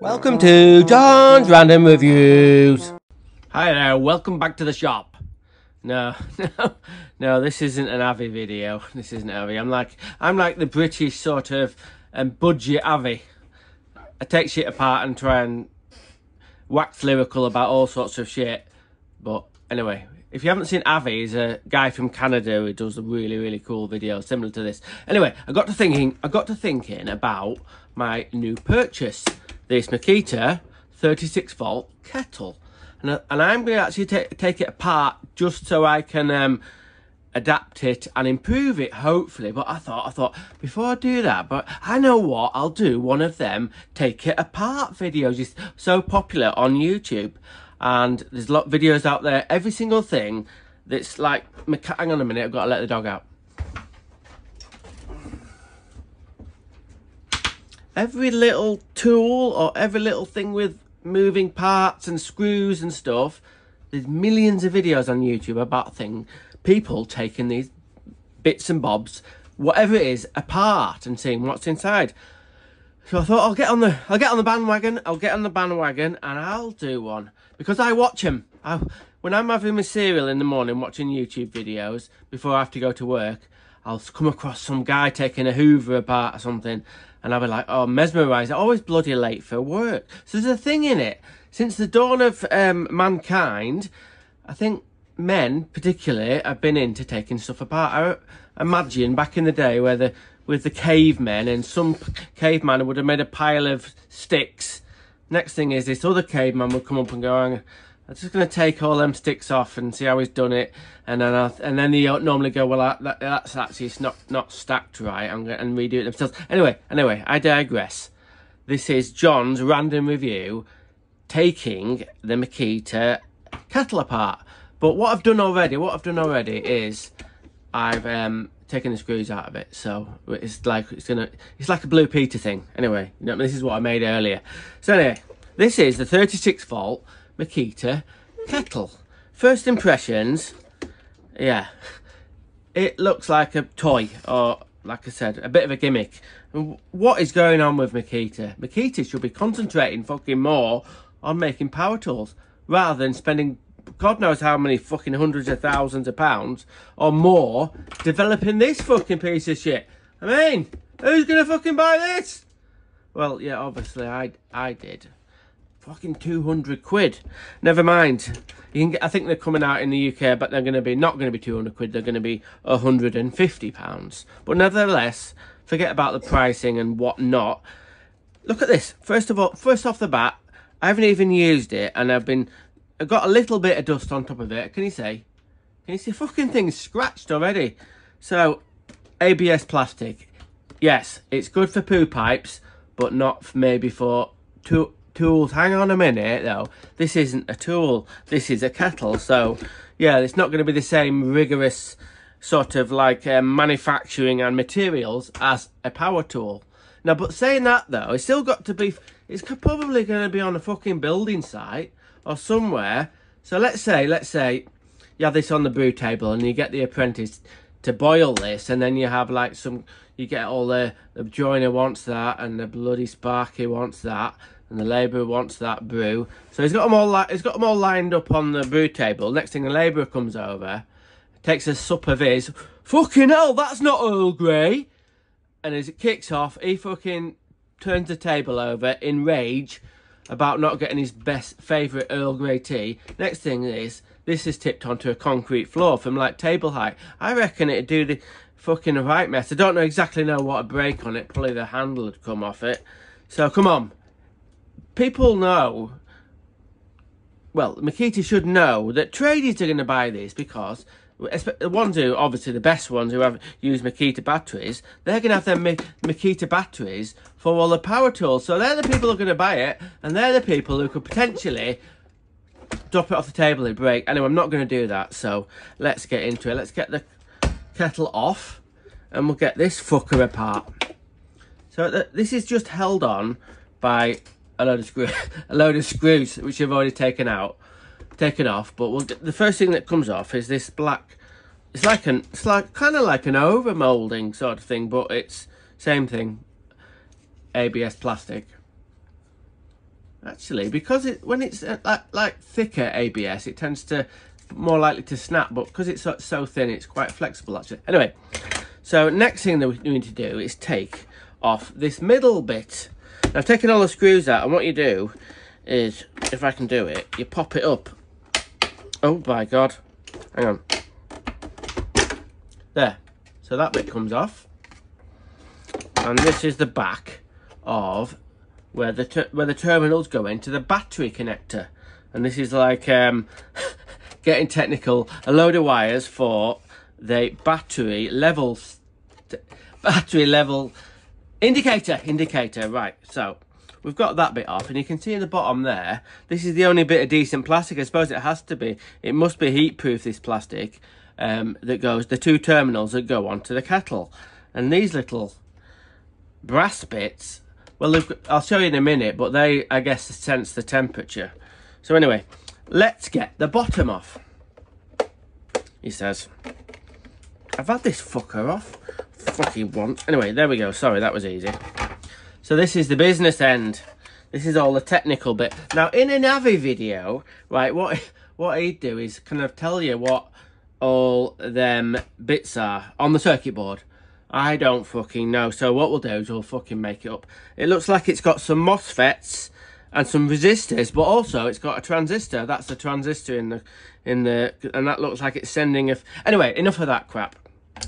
Welcome to John's Random Reviews. Hi there, welcome back to the shop. No, this isn't an Avi video. This isn't Avi. I'm like the British sort of budget Avi. I take shit apart and try and wax lyrical about all sorts of shit. But anyway, if you haven't seen Avi, he's a guy from Canada who does a really cool video similar to this. Anyway, I got to thinking about my new purchase. This Makita 36 volt kettle. And I'm going to actually take it apart just so I can adapt it and improve it, hopefully. But I thought, before I do that, but I know what, I'll do one of them take it apart videos. It's so popular on YouTube. And there's a lot of videos out there, every single thing that's like, hang on a minute, I've got to let the dog out. Every little tool or every little thing with moving parts and screws and stuff, there's millions of videos on YouTube about people taking these bits and bobs, whatever it is, apart and seeing what's inside. So I thought I'll get on the bandwagon. I'll get on the bandwagon and I'll do one because I watch them. When I'm having my cereal in the morning watching YouTube videos before I have to go to work, I'll come across some guy taking a Hoover apart or something. And I'll be like, oh, mesmerised. Always bloody late for work. So there's a thing in it. Since the dawn of mankind, I think men, particularly, have been into taking stuff apart. I imagine back in the day with the cavemen, and some caveman would have made a pile of sticks. Next thing is this other caveman would come up and go, I'm just going to take all them sticks off and see how he's done it. And then they normally go, well, that's actually not stacked right. I'm going to redo it themselves. Anyway, I digress. This is John's random review taking the Makita kettle apart. But what I've done already is I've taken the screws out of it. So it's like a Blue Peter thing. Anyway, this is what I made earlier. So anyway, this is the 36 volt Makita kettle. First impressions, yeah, it looks like a toy, or like I said, a bit of a gimmick. What is going on with Makita? Makita should be concentrating fucking more on making power tools rather than spending God knows how many fucking hundreds of thousands of pounds or more developing this fucking piece of shit. I mean, who's gonna fucking buy this? Well, yeah, obviously I did. Fucking 200 quid. Never mind. You can get, I think they're coming out in the UK, but they're not going to be 200 quid. They're going to be £150. But nevertheless, forget about the pricing and whatnot. Look at this. First off the bat, I haven't even used it, and I've got a little bit of dust on top of it. Can you see? Fucking thing's scratched already. So, ABS plastic. Yes, it's good for poo pipes, but not maybe for tools. Hang on a minute though, this isn't a tool, this is a kettle. So yeah, it's not going to be the same rigorous sort of like manufacturing and materials as a power tool. Now, but saying that though, it's still got to be, it's probably going to be on a fucking building site or somewhere. So let's say you have this on the brew table and you get the apprentice to boil this, and then you have like you get all the joiner wants that, and the bloody Sparky wants that, and the labourer wants that brew. So he's got them all lined up on the brew table. Next thing, the labourer comes over, takes a sup of his. Fucking hell, that's not Earl Grey. And as it kicks off, he fucking turns the table over in rage about not getting his favourite Earl Grey tea. Next thing is, this is tipped onto a concrete floor from like table height. I reckon it'd do the fucking right mess. I don't exactly know what would break on it. Probably the handle would come off it. So come on. People know, well, Makita should know that tradies are going to buy these because the ones who, obviously the best ones who have used Makita batteries, they're going to have their Makita batteries for all the power tools. So they're the people who are going to buy it, and they're the people who could potentially drop it off the table and break. Anyway, I'm not going to do that, so let's get into it. Let's get the kettle off, and we'll get this fucker apart. So this is just held on by a load of screws, which I've already taken off. But the first thing that comes off is this black. It's kind of like an over molding sort of thing, but it's same thing. ABS plastic. actually, because when it's like thicker ABS, it tends to more likely to snap, but because it's so thin, it's quite flexible actually. Anyway, so next thing that we need to do is take off this middle bit. Now, I've taken all the screws out, and what you do is, if I can do it, you pop it up. Oh my god, hang on. There, so that bit comes off, and this is the back of where the terminals go into the battery connector, and this is like getting technical, a load of wires for the battery level indicator. Right, so we've got that bit off, and you can see in the bottom there, this is the only bit of decent plastic. I suppose it has to be. It must be heat proof, this plastic, that goes, the two terminals that go onto the kettle. And these little brass bits, well, I'll show you in a minute, but they, I guess, sense the temperature. So anyway, let's get the bottom off. He says, I've had this fucker off fucking once. Anyway, there we go. Sorry, that was easy. So this is the business end. This is all the technical bit. Now, in a Navi video, right, what he'd do is kind of tell you what all them bits are on the circuit board. I don't fucking know. So what we'll do is we'll fucking make it up. It looks like it's got some MOSFETs and some resistors, but also it's got a transistor. That's the transistor in the and that looks like it's sending a... Anyway, enough of that crap.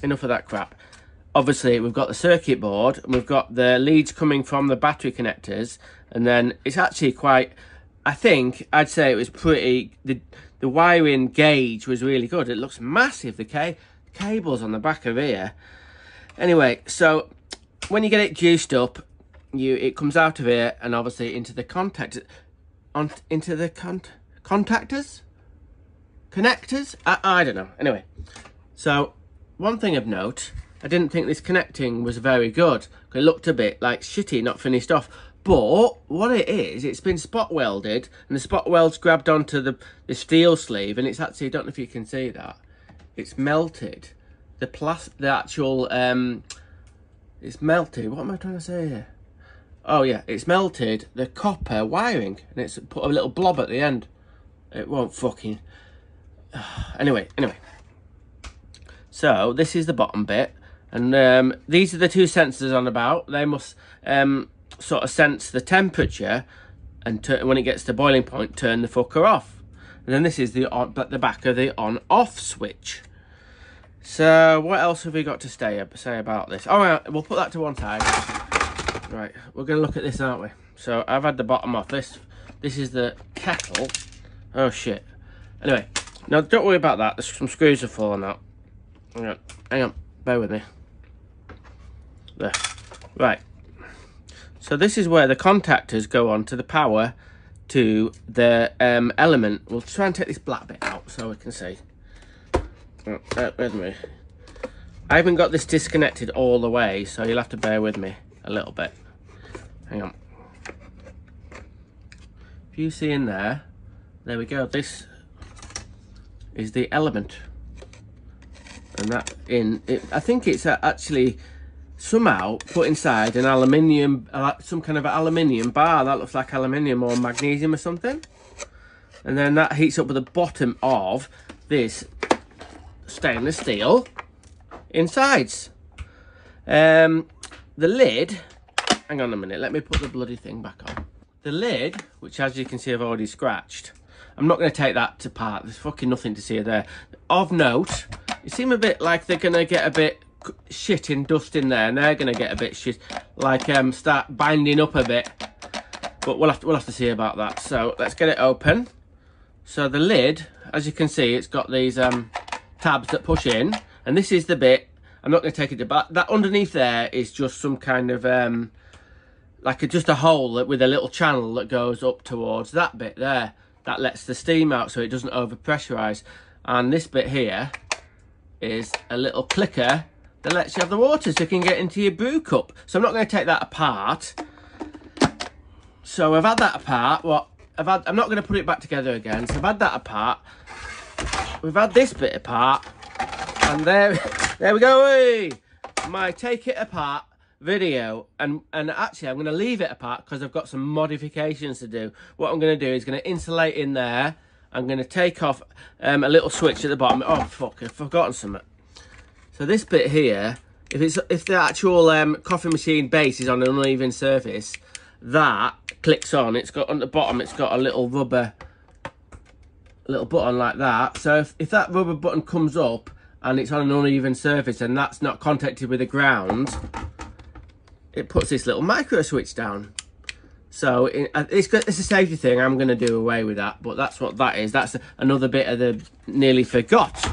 Enough of that crap. Obviously, we've got the circuit board, and we've got the leads coming from the battery connectors, and then it's actually quite... I think I'd say it was pretty... The wiring gauge was really good. It looks massive, the cables on the back of here. Anyway, so when you get it juiced up, it comes out of here and obviously into the contactors. Connectors? I don't know. Anyway, so one thing of note, I didn't think this connecting was very good. It looked a bit like shitty, not finished off. But what it is, it's been spot welded, and the spot weld's grabbed onto the steel sleeve, and it's actually, I don't know if you can see that, it's melted. The actual, it's melted. What am I trying to say here? Oh yeah, it's melted the copper wiring, and it's put a little blob at the end. It won't fucking... Anyway. So this is the bottom bit, and these are the two sensors on about. They must sort of sense the temperature, and when it gets to boiling point, turn the fucker off. And then this is the back of the on-off switch. So what else have we got to say about this? All right, we'll put that to one side. Right, we're going to look at this, aren't we? So I've had the bottom off. This is the kettle. Oh shit. Anyway, now don't worry about that. Some screws have fallen out. Hang on, bear with me. There. Right. So this is where the contactors go on to the power to the element. We'll try and take this black bit out so we can see. With me. I haven't got this disconnected all the way, so you'll have to bear with me a little bit. Hang on. If you see in there we go. This is the element, and that I think it's actually somehow put inside an aluminium, some kind of aluminium bar that looks like aluminium or magnesium or something, and then that heats up at the bottom of this stainless steel insides. The lid, hang on a minute, let me put the bloody thing back on. The lid, which as you can see I've already scratched, I'm not going to take that apart, there's fucking nothing to see there. Of note, it seems a bit like they're going to get a bit shit in dust in there, and they're going to get a bit shit, like start binding up a bit, but we'll have to see about that. So let's get it open. So the lid, as you can see, it's got these tabs that push in, and this is the bit, I'm not going to take it to, but that underneath there is just some kind of like just a hole with a little channel that goes up towards that bit there, that lets the steam out so it doesn't over pressurize. And this bit here is a little clicker that lets you have the water so you can get into your brew cup. So I'm not going to take that apart. So I've had that apart. I'm not going to put it back together again. So I've had that apart. We've had this bit apart, and there we go. My take it apart video, and actually I'm going to leave it apart because I've got some modifications to do. What I'm going to do is going to insulate in there. I'm going to take off a little switch at the bottom. Oh fuck, I've forgotten something. So this bit here, if the actual coffee machine base is on an uneven surface, that clicks on. It's got on the bottom, it's got a little rubber, little button like that. So if that rubber button comes up and it's on an uneven surface and that's not contacted with the ground, it puts this little micro switch down. So it's a safety thing. I'm going to do away with that, but that's what that is. That's another bit of the nearly forgot.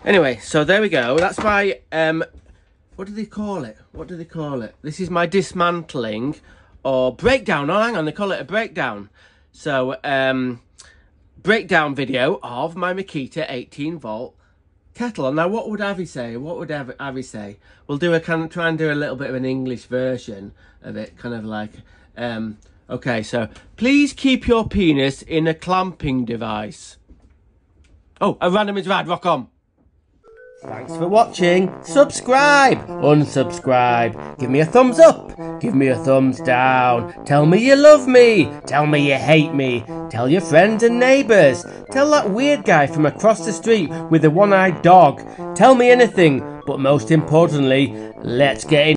Anyway, so there we go. That's my what do they call it? What do they call it? This is my dismantling or breakdown. Oh, hang on, they call it a breakdown. So breakdown video of my Makita 18-volt kettle. Now, what would Avi say? What would Avi say? We'll do try and do a little bit of an English version of it, kind of like, okay, so please keep your penis in a clamping device. Oh, a random is rad, rock on. Thanks for watching. Subscribe, unsubscribe, give me a thumbs up, give me a thumbs down, tell me you love me, tell me you hate me, tell your friends and neighbours, tell that weird guy from across the street with the one-eyed dog, tell me anything, but most importantly, let's get in.